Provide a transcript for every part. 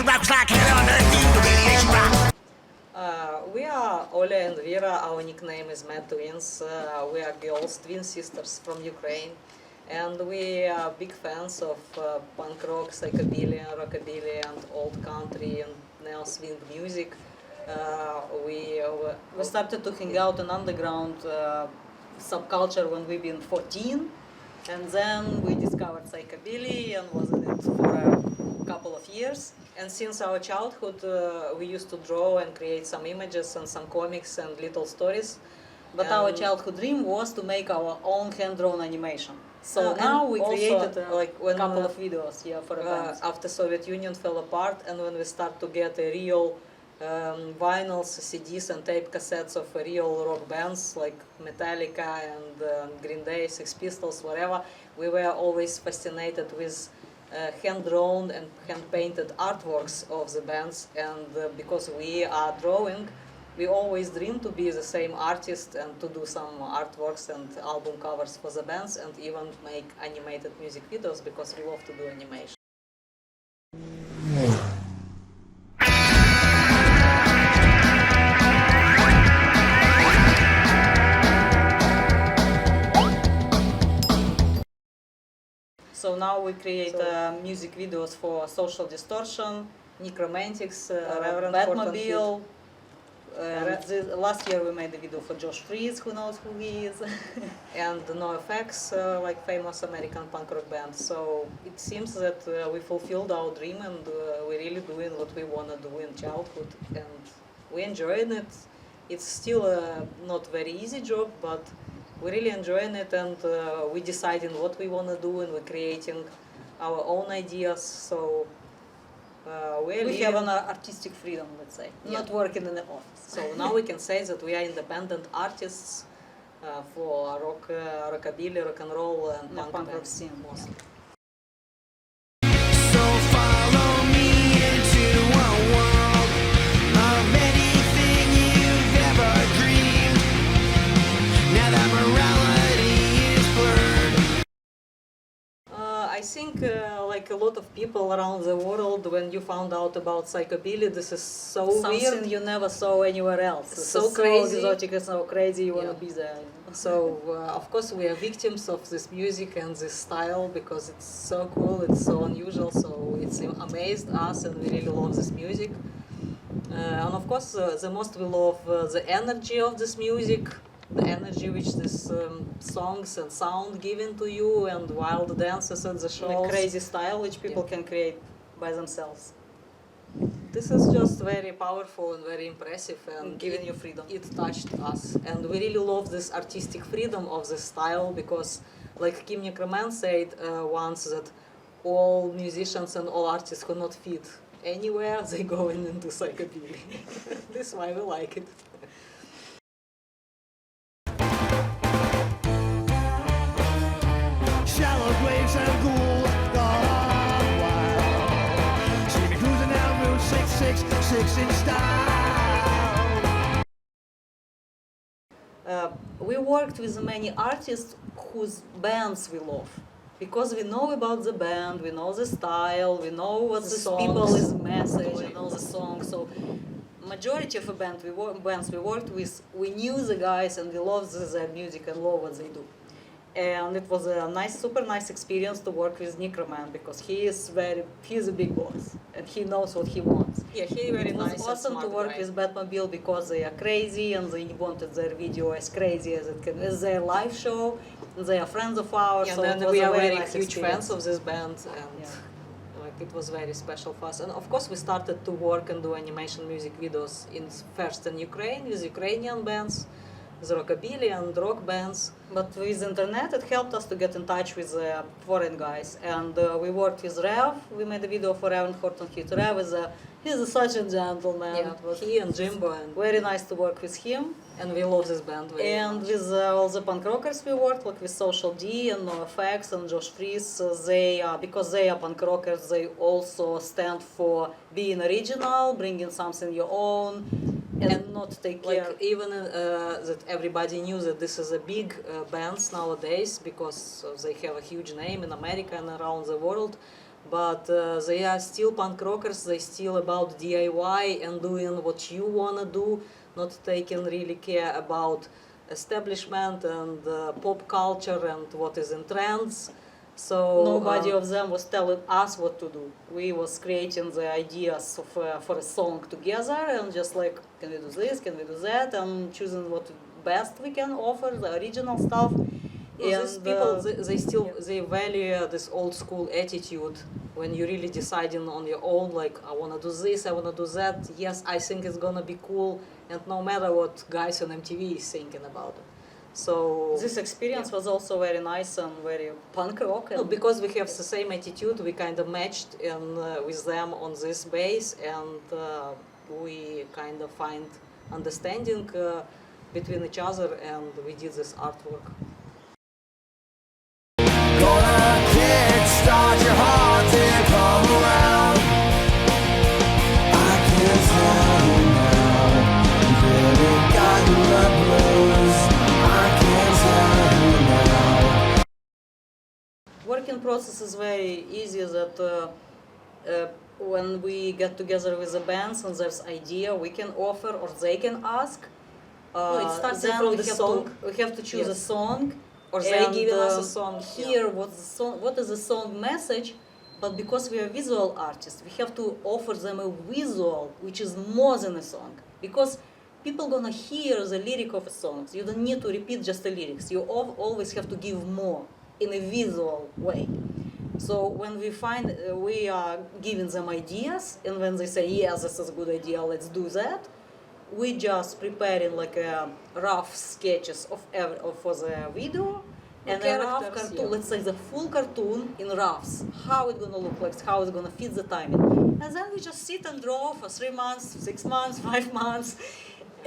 rocks like hell on earth, the radiation rock. We are Oля and Vera. Our nickname is Mad Twins. We are girls, twin sisters from Ukraine, and we are big fans of punk rock, psychobilly, rockabilly, and old country and neo-swing music. We started to hang out in underground subculture when we've been 14, and then we discovered psychobilly and was in it for a couple of years. And since our childhood, we used to draw and create some images and some comics and little stories. But our childhood dream was to make our own hand-drawn animation. So now we created like a couple of videos for a band. After Soviet Union fell apart, and when we start to get a real vinyls, CDs, and tape cassettes of real rock bands like Metallica and Green Day, Sex Pistols, whatever, we were always fascinated with hand-drawn and hand-painted artworks of the bands, and because we are drawing, we always dream to be the same artist and to do some artworks and album covers for the bands and even make animated music videos because we love to do animation. So now we create music videos for Social Distortion, Nekromentix, Reverend Batmobile. Last year we made a video for Josh Freeze, who knows who he is, and NOFX, like famous American punk rock band. So it seems that we fulfilled our dream and we're really doing what we want to do in childhood, and we're enjoying it. It's still a not very easy job, but we're really enjoying it, and we're deciding what we want to do, and we're creating our own ideas. So we have an artistic freedom, let's say, not working in the office. So now we can say that we are independent artists for rock, rockabilly, rock and roll, and punk rock scene mostly. So follow me into a world of anything you've ever dreamed. Now that morality is blurred. I think like a lot of people around the world, when you found out about psychobilly, this is so weird. You never saw anywhere else. It's so crazy, exotic, it's so crazy, you want to be there. So of course we are victims of this music and this style because it's so cool, it's so unusual, so it's amazed us and we really love this music. And of course the most we love the energy of this music, the energy which these songs and sound given to you, and wild dances at the shows. The crazy style which people can create by themselves. This is just very powerful and very impressive, and giving you freedom. It touched us, and we really love this artistic freedom of this style because, like Kim Nekromentix said once, that all musicians and all artists who not fit anywhere, they go into psychobilly. This is why we like it. Shallow waves and ghouls gone wild. See me cruising down Route 666 in style. We worked with many artists whose bands we love. Because we know about the band, we know the style, we know what the people's message, we know the song. So majority of the bands we worked with, we knew the guys and we loved their music and love what they do. And it was a nice, super nice experience to work with Nekromentix because he's a big boss and he knows what he wants. Yeah, he's very nice. It was awesome to work with Batmobile because they are crazy and they wanted their video as crazy as it can, as their live show. They are friends of ours, so and we are very huge fans of this band, and like it was very special for us. And of course, we started to work and do animation music videos first in Ukraine with Ukrainian bands, with rockabilly and rock bands. But with internet, it helped us to get in touch with foreign guys. And we worked with Rev. We made a video for Reverend Horton Heat. Rev is he's such a gentleman. Yeah, he and Jimbo, and very nice to work with him. And we love this band very much. With all the punk rockers we worked, like with Social D and NOFX and Josh Freeze, because they are punk rockers, they also stand for being original, bringing something your own, and not take care. Like even that everybody knew that this is a big bands nowadays because they have a huge name in America and around the world. but they are still punk rockers. They still about DIY and doing what you wanna do, not taking really care about establishment and pop culture and what is in trends. So nobody of them was telling us what to do. We was creating the ideas of, for a song together and just like, can we do this, can we do that, and choosing what best we can offer, the original stuff. And these people, they still they value this old school attitude when you're really deciding on your own, like, I want to do this, I want to do that. Yes, I think it's gonna be cool, and no matter what guys on MTV is thinking about it. So this experience was also very nice and very punk rock. No, because we have the same attitude, we kind of matched with them on this base, and we kind of find understanding between each other, and we did this artwork. Gonna kickstart your heart to come around. I can't tell you now. You really got the blues. I can't tell you now. Working process is very easy. That when we get together with the bands and there's idea we can offer or they can ask. It starts from the song. We have to choose a song. Or they giving us a song. Here, what is the song message? But because we are visual artists, we have to offer them a visual, which is more than a song. Because people gonna hear the lyric of a song. You don't need to repeat just the lyrics. You always have to give more in a visual way. So when we find we are giving them ideas, and when they say, yes, this is a good idea, let's do that, we just preparing like a rough sketches for the video and a rough cartoon, let's say the full cartoon in roughs, how it's gonna look like, how it's gonna fit the timing. And then we just sit and draw for 3 months, 6 months, 5 months,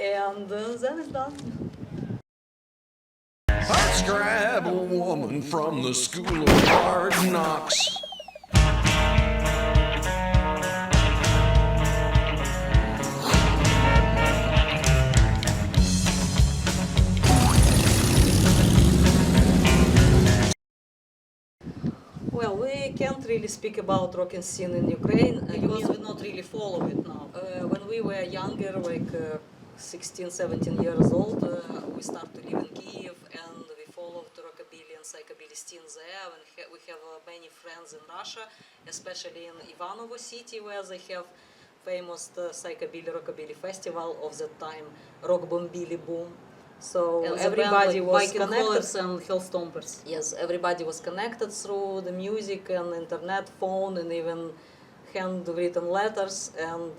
and then it's done. Let's grab a woman from the school of hard knocks. Well, we can't really speak about rock and scene in Ukraine because we not really follow it now. When we were younger, like 16, 17 years old, we started to live in Kiev and we followed Rockabilly and Psychobilly scene there. We have many friends in Russia, especially in Ivanovo city, where they have famous Psychobilly Rockabilly festival of that time, Rockabilly boom. So and everybody was connected and hill stompers. Yes, everybody was connected through the music and internet, phone, and even handwritten letters, and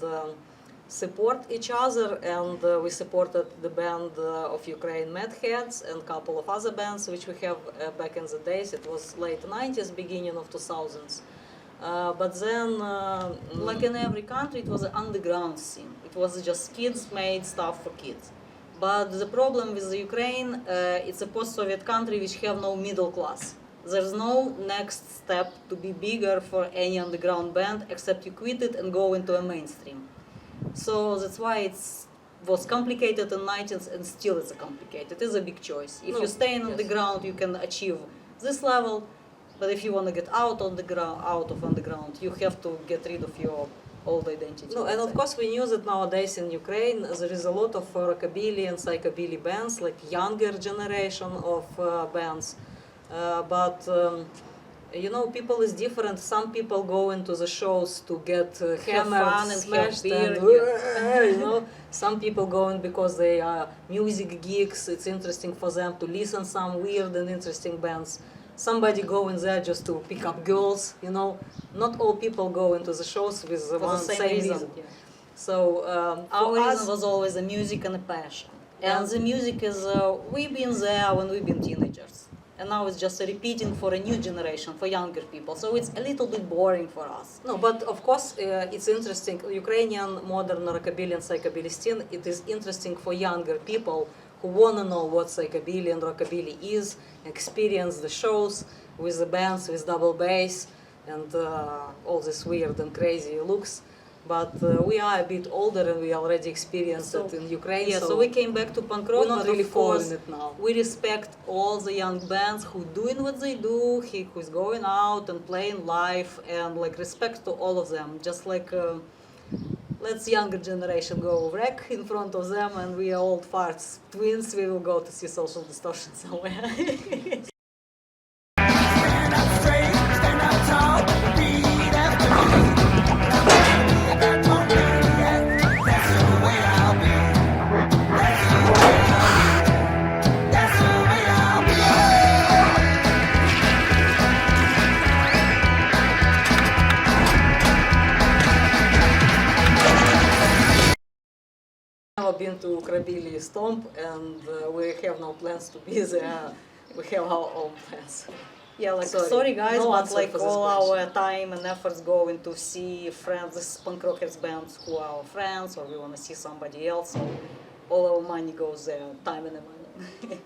support each other. And we supported the band of Ukraine Madheads and a couple of other bands which we have back in the days. It was late 90s, beginning of 2000s. But then, like in every country, it was an underground scene. It was just kids made stuff for kids. But the problem with the Ukraine, it's a post-Soviet country which have no middle class. There's no next step to be bigger for any underground band except you quit it and go into a mainstream. So that's why it was complicated in the 90s and still it's complicated. It's a big choice. If you stay on the ground, you can achieve this level, but if you want to get out of underground, you have to get rid of your old identity. No, and of course we knew that nowadays in Ukraine there is a lot of rockabilly and psychobilly bands, like younger generation of bands. But you know, people is different. Some people go into the shows to get hammered and smashed, and you know, some people going because they are music geeks. It's interesting for them to listen some weird and interesting bands. Somebody going there just to pick up girls, you know. Not all people go into the shows with the same reason. Yeah. So our reason was always the music and the passion. And the music is, we've been there when we've been teenagers. And now it's just repeating for a new generation, for younger people. So it's a little bit boring for us. No, but of course it's interesting. Ukrainian modern rockabilly and psychobilly scene, it is interesting for younger people who want to know what psychobilly and rockabilly is, experience the shows with the bands, with double bass, and all this weird and crazy looks. But we are a bit older and we already experienced it in Ukraine. Yeah, so we came back to punk rock, we're not but really of course following it now. we respect all the young bands who doing what they do, who's going out and playing live, and like respect to all of them. Just like let's younger generation go wreck in front of them, and we are old farts twins. We will go to see Social Distortion somewhere. Stand up straight, stand up tall, repeat after me. That's the way I'll be. That's the way I'll be. That's the way I'll be. I've never been to Rockabilly Stomp, and we have no plans to be there. We have our own plans. Yeah, like sorry guys, No but answer like for this all question. our time and efforts going to see friends, this punk rockers bands who are our friends, or we want to see somebody else. So all our money goes there, time and money.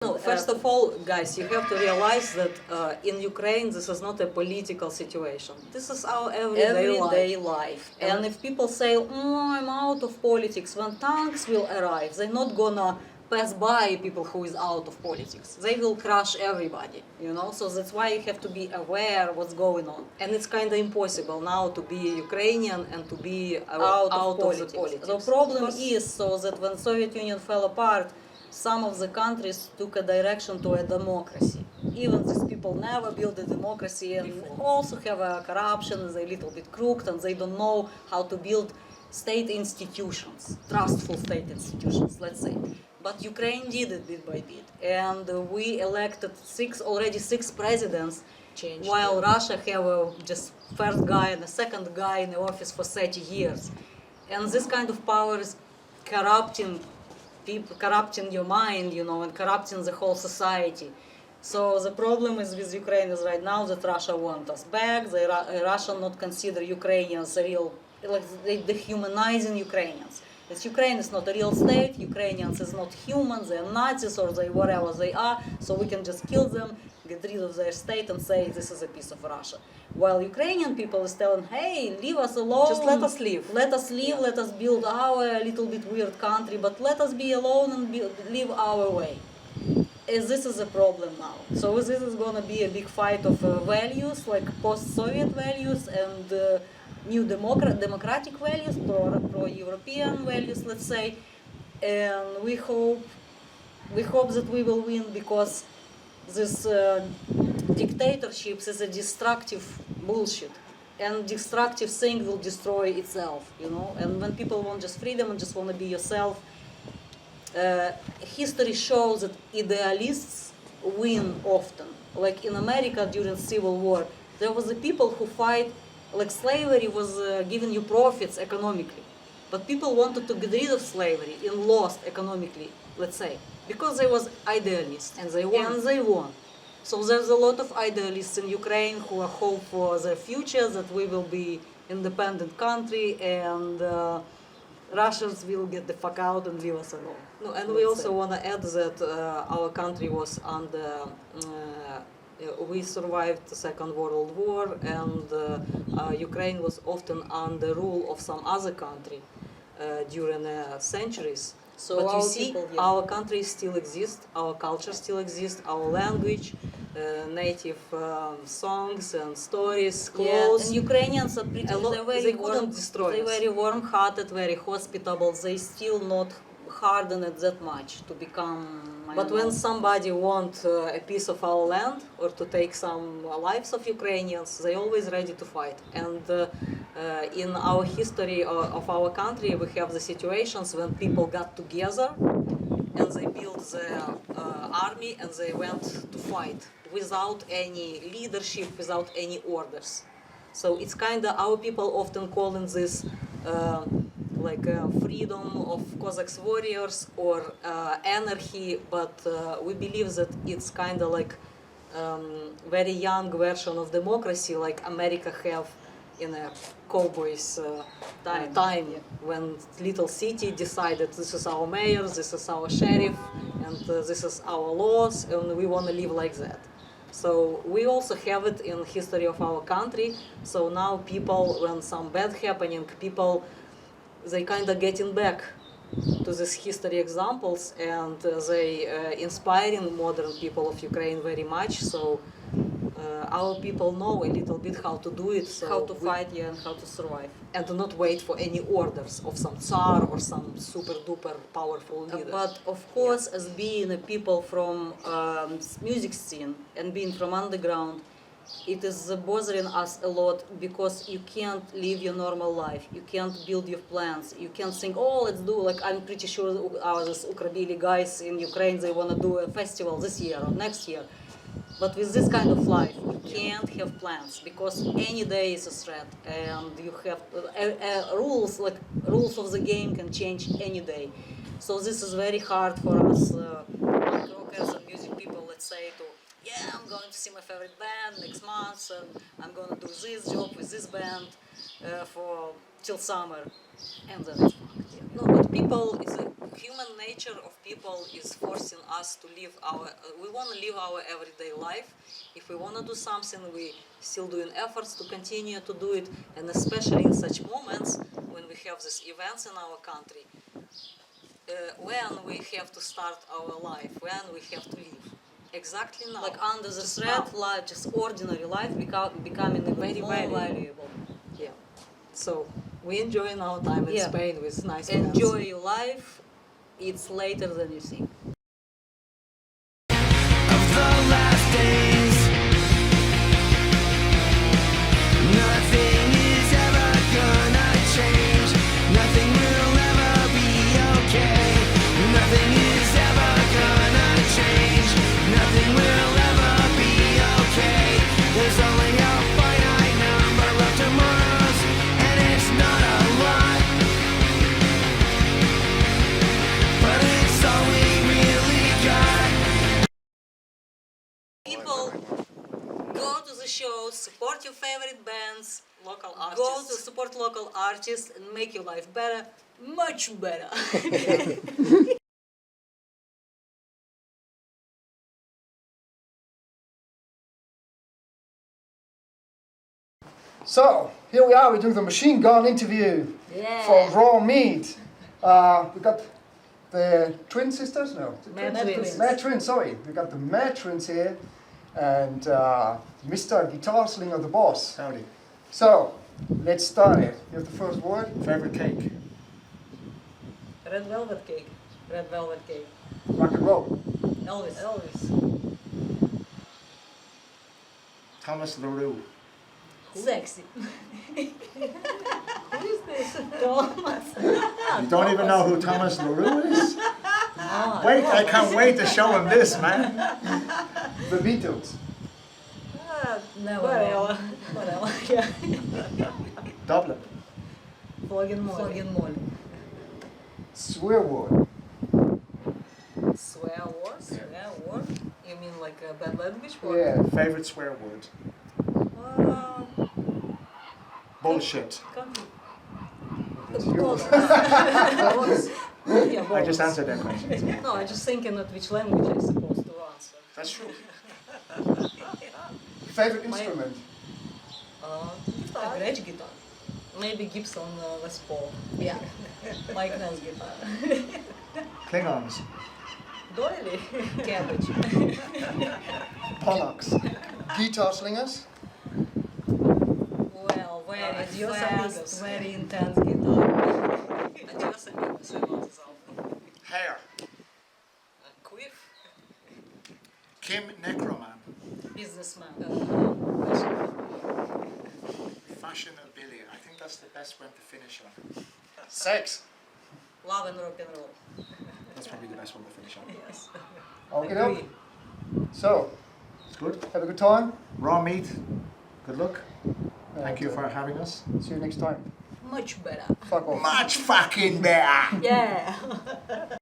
No, first of all, guys, you have to realize that in Ukraine this is not a political situation. This is our everyday life. And if people say, I'm out of politics, when tanks will arrive, they're not gonna pass by people who is out of politics. They will crush everybody, you know? So that's why you have to be aware what's going on. And it's kind of impossible now to be Ukrainian and to be out of the politics. The problem is so that when Soviet Union fell apart, some of the countries took a direction to a democracy. Even these people never built a democracy and also have a corruption, they're a little bit crooked and they don't know how to build state institutions, trustful state institutions, let's say. But Ukraine did it bit by bit. And we elected already six presidents, while Russia have just first guy and a second guy in the office for 30 years. And this kind of power is corrupting people, corrupting your mind, you know, and corrupting the whole society. So the problem is with Ukraine is right now that Russia wants us back. Russia not consider Ukrainians a real, like they dehumanizing Ukrainians. It's Ukraine is not a real state. Ukrainians is not human. They're Nazis or they whatever they are. So we can just kill them, get rid of their state, and say this is a piece of Russia. While Ukrainian people is telling, hey, leave us alone. Just let us live. Let us live. Let us build our little bit weird country, but let us be alone and live our way. This is a problem now. So this is going to be a big fight of values, like post-Soviet values and new democratic values, pro-European values, let's say. And we hope that we will win because this dictatorships is a destructive bullshit. And destructive thing will destroy itself, you know. And when people want just freedom and just want to be yourself, history shows that idealists win often. Like in America during Civil War, there was the people who fight, like slavery was giving you profits economically. But people wanted to get rid of slavery and lost economically, let's say, because there was idealists. And they won. So there's a lot of idealists in Ukraine who are hope for their future, that we will be independent country and Russians will get the fuck out and leave us alone. No, and we also want to add that our country was under, we survived the Second World War, and Ukraine was often under rule of some other country during centuries. So but you see, our country still exists, our culture still exists, our language, native songs and stories, clothes. Yeah. And Ukrainians are pretty, they couldn't destroy us. They're very warm-hearted, very hospitable, they still not harden it that much to become... But when somebody wants a piece of our land or to take some lives of Ukrainians, they're always ready to fight. And in our history of our country, we have the situations when people got together and they built their army and they went to fight without any leadership, without any orders. So it's kind of, our people often calling this like freedom of Cossacks warriors or anarchy, but we believe that it's kind of like very young version of democracy, like America have in a cowboys time when little city decided this is our mayor, this is our sheriff, and this is our laws, and we want to live like that. So we also have it in history of our country. So now people, when some bad happening, people, they kind of getting back to these history examples, and they inspiring modern people of Ukraine very much. So our people know a little bit how to do it, so how to fight, and how to survive, and to not wait for any orders of some Tsar or some super duper powerful leader. But of course, as being a people from music scene and being from underground, it is bothering us a lot because you can't live your normal life, you can't build your plans, you can't think, oh, let's do, like I'm pretty sure these Rockabilly guys in Ukraine, they want to do a festival this year or next year. But with this kind of life, you can't have plans because any day is a threat, and you have rules, like rules of the game can change any day. So this is very hard for us punk rockers and music people, let's say, to I'm going to see my favorite band next month, and I'm going to do this job with this band for till summer, and then it's fucked. Yeah. No, but people is a human nature of people is forcing us to live our. We want to live our everyday life. If we want to do something, we still doing efforts to continue to do it, and especially in such moments when we have these events in our country, when we have to start our life, when we have to live. Exactly now. Like under the threat, life, just ordinary life becoming very valuable. Yeah. So we enjoying our time in Spain with nice friends. Enjoy your life. It's later than you think. Of the last days, nothing is ever gonna change. Nothing will ever be okay. Nothing is ever gonna change. Nothing will ever be okay. There's only a finite number of tomorrows, and it's not a lot. But it's all we really got. People, go to the shows, support your favorite bands, local artists. Go to support local artists and make your life better, much better. So, here we are, we're doing the machine gun interview for Raw Meat. We got the twin sisters? No. Mad twins, sorry. We got the Mad twins here and Mr. Guitar Slinger, the boss. Howdy. So, let's start it. You have the first word? Favorite cake? Red velvet cake. Red velvet cake. Rock and roll. Elvis. Thomas LaRue. Sexy. Who is this? Thomas. You don't even know who Thomas LaRue is? Wait, I can't wait to show him this, man. The Beatles. Whatever. Yeah. Dublin. Floggen Moll. Swear word. Swear word? You mean like a bad language word? Yeah. Favorite swear word? Bullshit. It's yours. I just answered that question. No, I just thinking of which language I'm supposed to answer. That's true. Favorite instrument? Guitar. Gretsch guitar. Maybe Gibson Les Paul. Yeah. Mike Ness guitar. Klingons. Doily. Cabbage. Pollocks. Guitar slingers? Well, very fast, very intense guitar. Adios amigos, I love this album. Hair. Quiff. Kim Nekroman. Businessman. Fashionabilly. I think that's the best one to finish on. Sex. Love and rock and roll. That's probably the best one to finish on. Yes. Okay, up. So, It's good. have a good time. Raw meat. Good luck. Thank you for having us. See you next time. Much better. Fuck off. Much fucking better. Yeah.